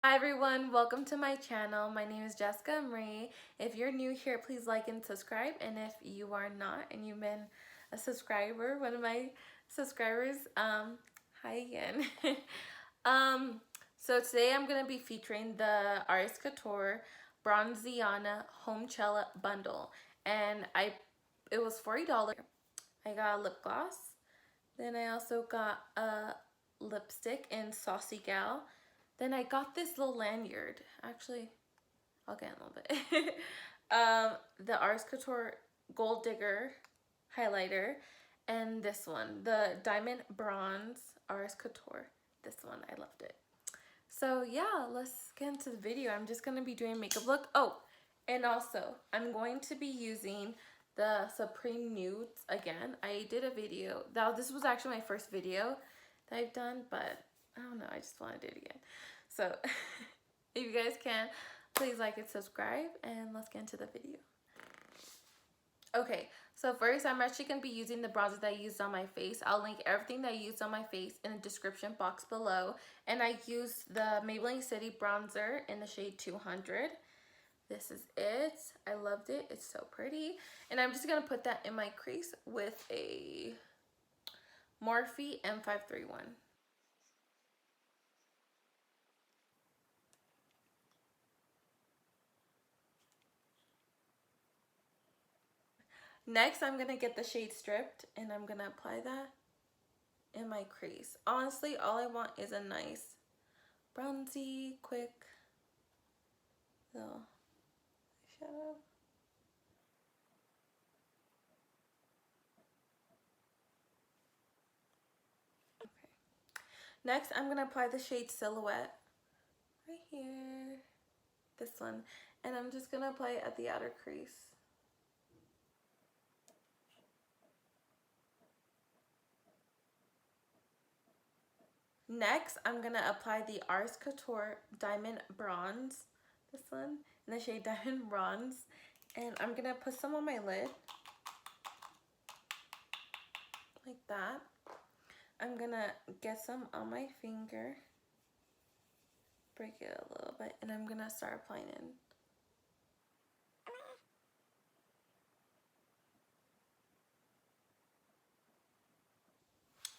Hi everyone, welcome to my channel. My name is Jessica Marie. If you're new here, please like and subscribe. And if you are not and you've been a subscriber, one of my subscribers, hi again. um, so today I'm gonna be featuring the Artist Couture Bronzy Homechella bundle, and it was $40. I got a lip gloss. Then I also got a lipstick in Saucy Gal. Then I got this little lanyard. Actually, I'll get in a little bit. The Ars Couture Gold Digger highlighter. And this one, the Diamond Bronze Ars Couture. This one, I loved it. So yeah, let's get into the video. I'm just going to be doing a makeup look. Oh, and also, I'm going to be using the Supreme Nudes again. I did a video. This was actually my first video that I've done, but I don't know. I just want to do it again. So if you guys can, please like and subscribe, and let's get into the video. Okay, so first I'm actually going to be using the bronzer that I used on my face. I'll link everything that I used on my face in the description box below. And I used the Maybelline City bronzer in the shade 200. This is it. I loved it. It's so pretty. And I'm just going to put that in my crease with a Morphe M531. Next, I'm going to get the shade Stripped, and I'm going to apply that in my crease. Honestly, all I want is a nice bronzy, quick little shadow. Okay. Next, I'm going to apply the shade Silhouette right here. This one. And I'm just going to apply it at the outer crease. Next, I'm going to apply the Ars Couture Diamond Bronze. This one. In the shade Diamond Bronze. And I'm going to put some on my lid. Like that. I'm going to get some on my finger. Break it a little bit. And I'm going to start applying it.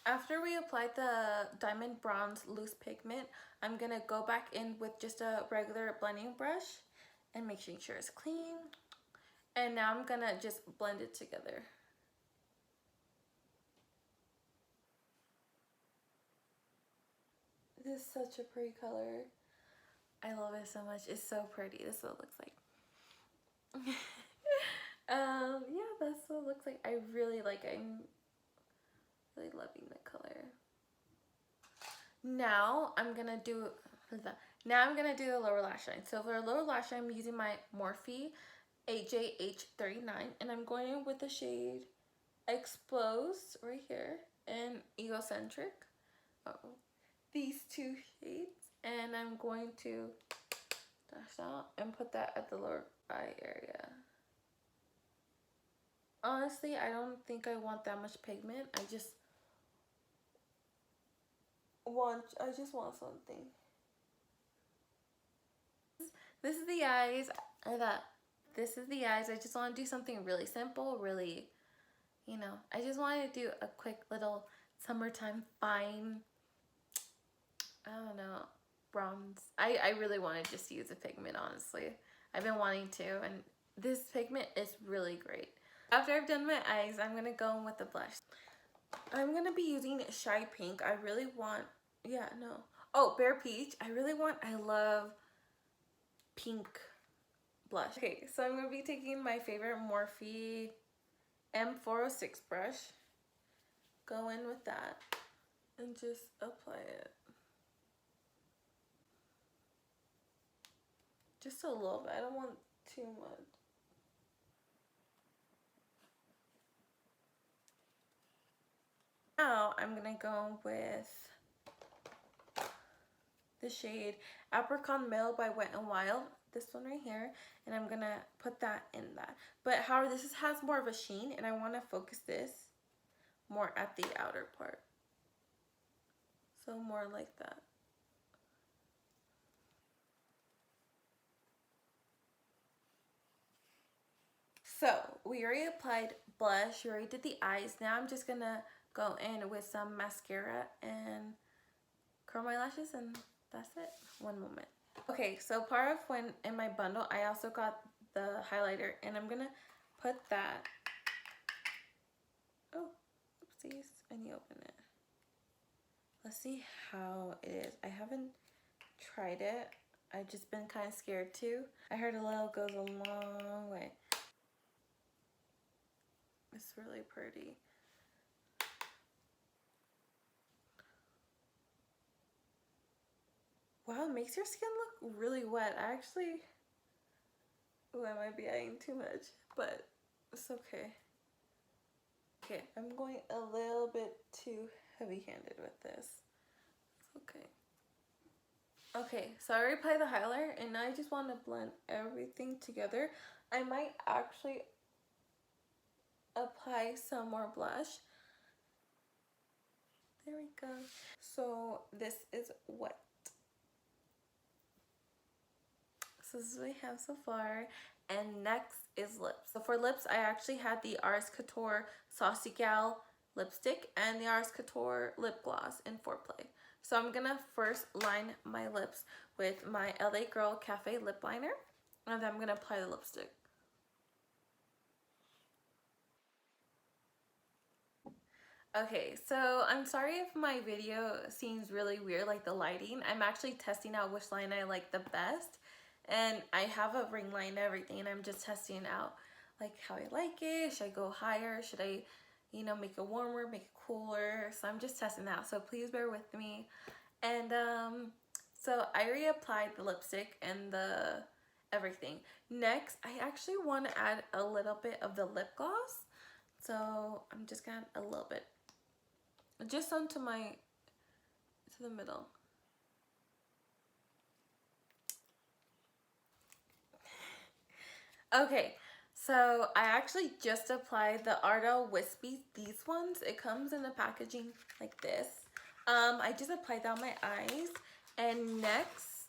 After we applied the Diamond Bronze loose pigment, I'm going to go back in with just a regular blending brush and making sure it's clean. And now I'm going to just blend it together. This is such a pretty color. I love it so much. It's so pretty. This is what it looks like. Yeah, that's what it looks like. I really like it. I'm really loving the color. Now I'm gonna do the lower lash line. So for lower lash line, I'm using my Morphe AJH39, and I'm going in with the shade Exposed right here and Egocentric. These two shades, and I'm going to dash out and put that at the lower eye area. Honestly, I don't think I want that much pigment. I just want something. This is the eyes. I thought this is the eyes. I just want to do something really simple, really, I just wanted to do a quick little summertime fine, I don't know, bronze. I really want to just use a pigment, honestly. I've been wanting to, and this pigment is really great. After I've done my eyes, I'm going to go in with the blush. I'm going to be using Shy Pink. I really want, Bare Peach. I love pink blush. Okay, so I'm going to be taking my favorite Morphe M406 brush. Go in with that and just apply it. Just a little bit. I don't want too much. Now I'm going to go with the shade Apricot Milk by Wet n Wild. This one right here. And I'm going to put that in that. But however, this has more of a sheen, and I want to focus this more at the outer part. So more like that. So we already applied blush, we already did the eyes. Now I'm just gonna go in with some mascara and curl my lashes, and that's it. One moment. Okay, so part of when in my bundle, I also got the highlighter, and I'm gonna put that. Oh, oopsies, I need to open it. Let's see how it is. I haven't tried it. I've just been kind of scared too. I heard a little goes a long way. It's really pretty. Wow, it makes your skin look really wet. I actually, oh, I might be adding too much, but it's okay. Okay, I'm going a little bit too heavy-handed with this. It's okay. Okay, so I already applied the highlighter, and now I just want to blend everything together. I might actually apply some more blush. There we go. So this is wet. So this is what we have so far. And next is lips. So for lips, I actually had the Couture Saucy Gal lipstick and the Couture lip gloss in Foreplay. So I'm gonna first line my lips with my LA Girl Cafe lip liner, and then I'm gonna apply the lipstick. Okay, so I'm sorry if my video seems really weird, like the lighting. I'm actually testing out which line I like the best. And I have a ring light and everything, and I'm just testing out like how I like it. Should I go higher? Should I, you know, make it warmer, make it cooler? So I'm just testing that. So please bear with me. And so I already applied the lipstick and the everything. Next, I actually want to add a little bit of the lip gloss. So I'm just gonna add a little bit. Just onto my, to the middle. Okay, so I actually just applied the Ardell Wispies, these ones. It comes in the packaging like this. I just applied that on my eyes. And next,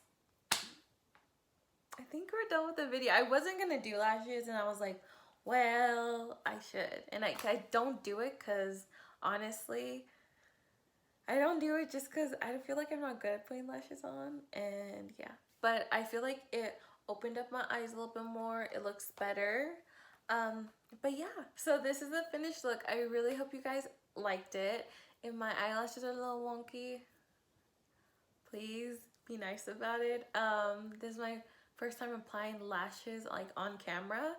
I think we're done with the video. I wasn't gonna do lashes, and I was like, well, I should. And I don't do it because honestly, I don't do it just because I feel like I'm not good at putting lashes on. And yeah, but I feel like it opened up my eyes a little bit more. It looks better. But yeah, so this is the finished look. I really hope you guys liked it. If my eyelashes are a little wonky, please be nice about it. This is my first time applying lashes like on camera.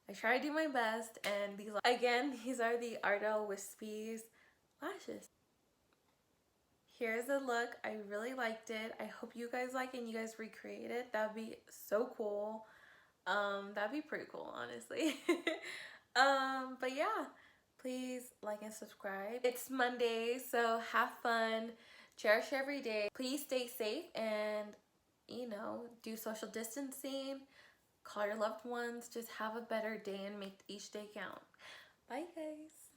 I try to do my best, and these are the Ardell Wispies lashes. Here's the look. I really liked it. I hope you guys like it and you guys recreate it. That would be so cool. That'd be pretty cool, honestly. But yeah, please like and subscribe. It's Monday, so have fun, cherish every day. Please stay safe and, you know, do social distancing, call your loved ones, just have a better day and make each day count. Bye guys.